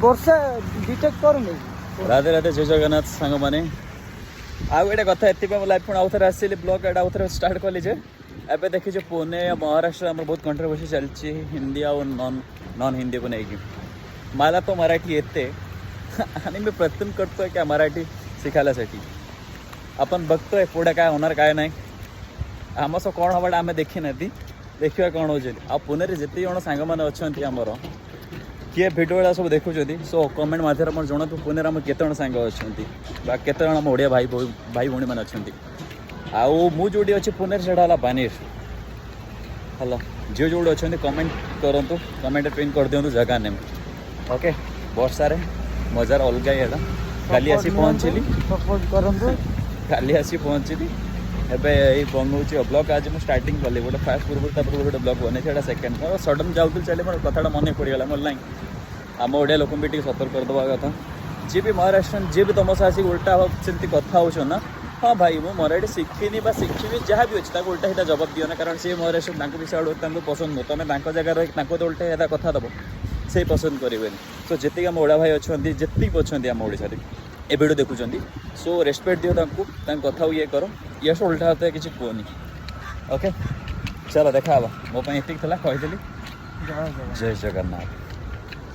ବର୍ଷା ଡିଟେକ୍ଟ କରୁନି। ରାଧେ ରାଧେ ଜୟ ଜଗନ୍ନାଥ ସାଙ୍ଗମାନେ। ଆଉ ଗୋଟେ କଥା ଏଥିପାଇଁ ଲାଇଭ୍ ପୁଣି ଆଉଥରେ ଆସିଲି ବ୍ଲଗ୍ ଏଇଟା ଆଉଥରେ ଷ୍ଟାର୍ଟ କଲି ଯେ ଏବେ ଦେଖିଛୁ ପୁନେ ମହାରାष्ट्ର ଆମର बहुत कंट्रोवर्सी ଚାଲିଛି हिंदी ଆଉ नॉन हिंदी को नहीं। मला तो मराठी येते आणि मी प्रयत्न करतोय की मराठी शिकायसाठी. आपण बघतोय पुढे काय होणार काय नाही. आमसह कौन हवा आम देखी ना देखा कौन हो. पुणे जिते जन सांग मैंने अच्छा आमर किए भिडियो सब देखुं. सो कमेंट मध्यम जनातु पुणे आम केत सांग अच्छा केत आम ओडिया भाई भाई भाई मैंने अच्छा. आउ मुझे अच्छी पुणे से बानेर हेलो जो जो अच्छा कमेंट करूँ कमेंट पिन कर दिखाँ जगह नेम. ओके वर्षार मजार अलग ही काली आसी पहुँचली काली आसी पहुँचली एबे बनाऊँ ब्लॉग. आज मुझे स्टार्टिंग कली गोटे फास्ट पूर्व गोटे ब्लॉग बने सेकेंड मोर सडन जाऊँ चले मोर कथा मन पड़गला मोर लाइन आम ओडिया लोक भी सतर्क करदे कथा. जी भी महाराष्ट्र जी भी तुम आसिक उल्टा सेमती कथा हो ना हाँ भाई मुझे मराठी शिखिनी शिखी जहाँ भी अच्छे उल्टा ही जवाब दियो ना कारण सी महाराष्ट्र विषय पसंद नुह तुम जगह रही उल्टा ही कथा दब से पसंद करेंगे. सो जी आम ओडिया भाई अच्छा जी अच्छा आम ओडिशा ए वीडियो देखुं सो रेस्पेक्ट दियो कथा ये कर ये उल्टा होता है किसी कहनी. ओके चलो देखा मो ये कही जय जगन्नाथ.